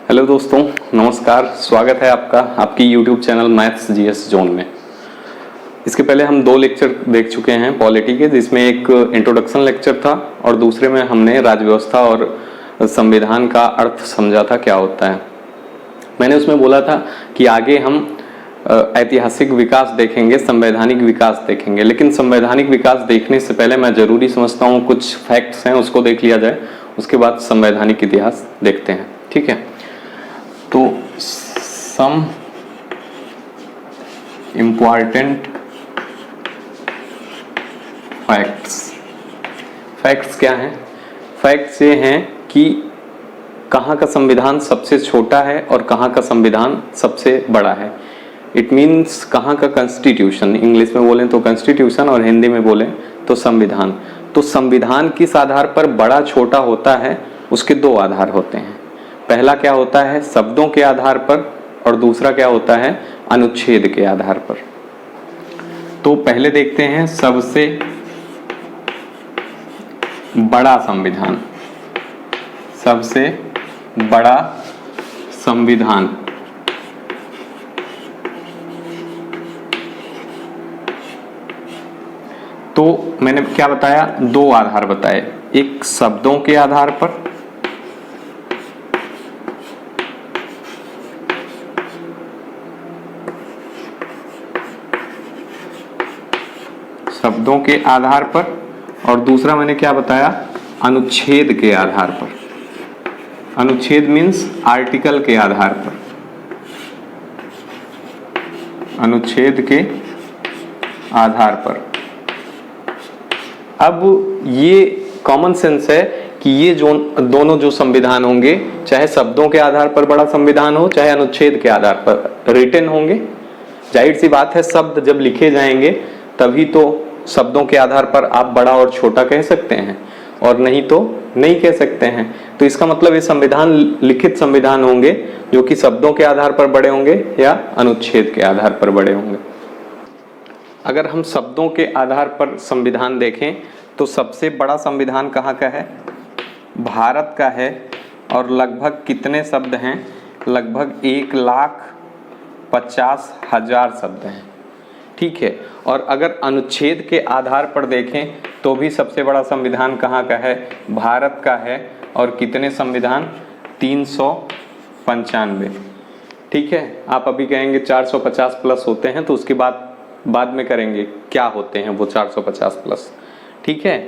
Hello दोस्तों, नमस्कार। स्वागत है आपका आपकी YouTube channel maths GS zone में। इसके पहले हम 2 लेक्चर देख चुके हैं पॉलिटी के, जिसमें एक इंट्रोडक्शन लेक्चर था और दूसरे में हमने राज्य व्यवस्था और संविधान का अर्थ समझा था क्या होता है। मैंने उसमें बोला था कि आगे हम ऐतिहासिक विकास देखेंगे, संवैधानिक विकास देखेंगे, लेकिन संवैधानिक विकास देखने से पहले मैं जरूरी समझता हूँ कुछ फैक्ट्स हैं उसको देख लिया जाए, उसके बाद संवैधानिक इतिहास देखते हैं। ठीक है, तो सम इम्पॉर्टेंट फैक्ट्स क्या हैं? फैक्ट्स ये हैं कि कहाँ का संविधान सबसे छोटा है और कहाँ का संविधान सबसे बड़ा है। इट मीन्स कहाँ का कॉन्स्टिट्यूशन, इंग्लिश में बोलें तो कॉन्स्टिट्यूशन और हिंदी में बोलें तो संविधान। तो संविधान किस आधार पर बड़ा छोटा होता है, उसके 2 आधार होते हैं। पहला क्या होता है, शब्दों के आधार पर, और दूसरा क्या होता है, अनुच्छेद के आधार पर। तो पहले देखते हैं सबसे बड़ा संविधान। सबसे बड़ा संविधान तो मैंने क्या बताया, 2 आधार बताए, एक शब्दों के आधार पर और दूसरा मैंने क्या बताया, अनुच्छेद के आधार पर। अनुच्छेद मीन्स आर्टिकल के आधार पर, अनुच्छेद के आधार पर। अब ये कॉमन सेंस है कि ये दोनों जो संविधान होंगे, चाहे शब्दों के आधार पर बड़ा संविधान हो, चाहे अनुच्छेद के आधार पर रिटन होंगे। जाहिर सी बात है, शब्द जब लिखे जाएंगे तभी तो शब्दों के आधार पर आप बड़ा और छोटा कह सकते हैं, और नहीं तो नहीं कह सकते हैं। तो इसका मतलब ये संविधान लिखित संविधान होंगे जो कि शब्दों के आधार पर बड़े होंगे या अनुच्छेद के आधार पर बड़े होंगे। अगर हम शब्दों के आधार पर संविधान देखें तो सबसे बड़ा संविधान कहाँ का है, भारत का है। और लगभग कितने शब्द हैं, लगभग 1,50,000 शब्द हैं। ठीक है, और अगर अनुच्छेद के आधार पर देखें तो भी सबसे बड़ा संविधान कहाँ का है, भारत का है। और कितने संविधान, 395। ठीक है, आप अभी कहेंगे 450 प्लस होते हैं, तो उसके बाद में करेंगे क्या होते हैं वो 450 प्लस। ठीक है,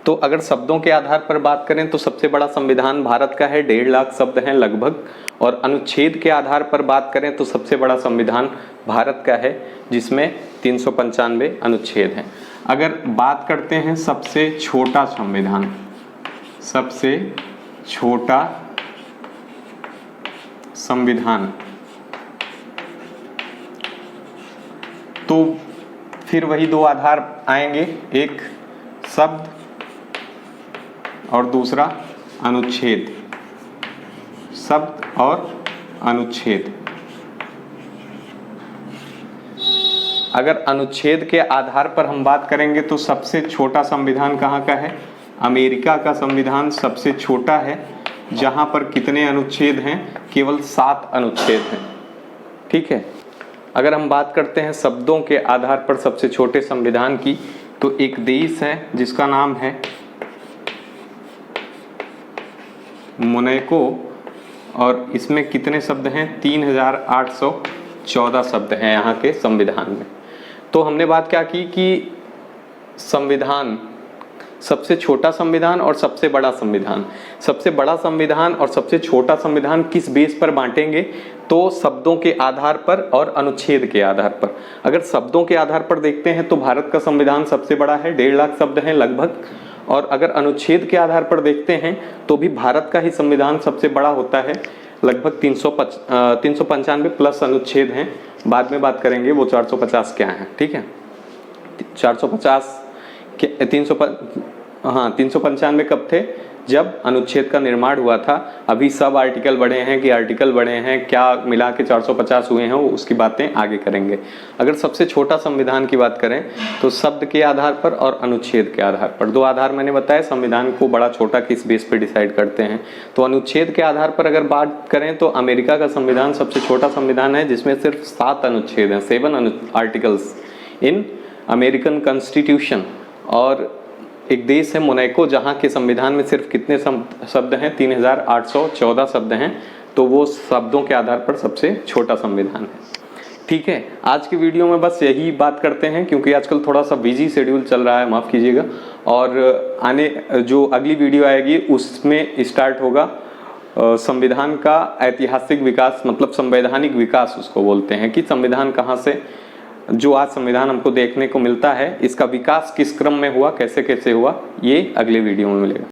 तो अगर शब्दों के आधार पर बात करें तो सबसे बड़ा संविधान भारत का है, 1.5 लाख शब्द हैं लगभग। और अनुच्छेद के आधार पर बात करें तो सबसे बड़ा संविधान भारत का है, जिसमें 395 अनुच्छेद हैं। अगर बात करते हैं सबसे छोटा संविधान, सबसे छोटा संविधान, तो फिर वही 2 आधार आएंगे, एक शब्द और दूसरा अनुच्छेद। शब्द और अनुच्छेद। अगर अनुच्छेद के आधार पर हम बात करेंगे तो सबसे छोटा संविधान कहाँ का है, अमेरिका का संविधान सबसे छोटा है, जहां पर कितने अनुच्छेद हैं, केवल 7 अनुच्छेद हैं। ठीक है, अगर हम बात करते हैं शब्दों के आधार पर सबसे छोटे संविधान की, तो एक देश है जिसका नाम है मोनाको, और इसमें कितने शब्द हैं, 3,814 शब्द हैं यहाँ के संविधान में। तो हमने बात क्या की कि संविधान, सबसे छोटा संविधान और सबसे बड़ा संविधान। सबसे बड़ा संविधान और सबसे छोटा संविधान किस बेस पर बांटेंगे, तो शब्दों के आधार पर और अनुच्छेद के आधार पर। अगर शब्दों के आधार पर देखते हैं तो भारत का संविधान सबसे बड़ा है, 1.5 लाख शब्द हैं लगभग। और अगर अनुच्छेद के आधार पर देखते हैं तो भी भारत का ही संविधान सबसे बड़ा होता है, लगभग 395 प्लस अनुच्छेद हैं। बाद में बात करेंगे वो 450 क्या है। ठीक है, 450 395 कब थे, जब अनुच्छेद का निर्माण हुआ था। अभी सब आर्टिकल बढ़े हैं कि आर्टिकल बढ़े हैं, क्या मिला के 450 हुए हैं, वो उसकी बातें आगे करेंगे। अगर सबसे छोटा संविधान की बात करें तो शब्द के आधार पर और अनुच्छेद के आधार पर, दो आधार मैंने बताया संविधान को बड़ा छोटा किस बेस पे डिसाइड करते हैं। तो अनुच्छेद के आधार पर अगर बात करें तो अमेरिका का संविधान सबसे छोटा संविधान है, जिसमें सिर्फ 7 अनुच्छेद हैं, 7 आर्टिकल्स इन अमेरिकन कॉन्स्टिट्यूशन। और एक देश है मोनाको, जहाँ के संविधान में सिर्फ कितने शब्द हैं, 3814 शब्द हैं। तो वो शब्दों के आधार पर सबसे छोटा संविधान है। ठीक है, आज की वीडियो में बस यही बात करते हैं, क्योंकि आजकल थोड़ा सा बिजी शेड्यूल चल रहा है, माफ़ कीजिएगा। और आने जो अगली वीडियो आएगी उसमें स्टार्ट होगा संविधान का ऐतिहासिक विकास, मतलब संवैधानिक विकास उसको बोलते हैं, कि संविधान कहाँ से, जो आज संविधान हमको देखने को मिलता है, इसका विकास किस क्रम में हुआ, कैसे कैसे हुआ, ये अगले वीडियो में मिलेगा।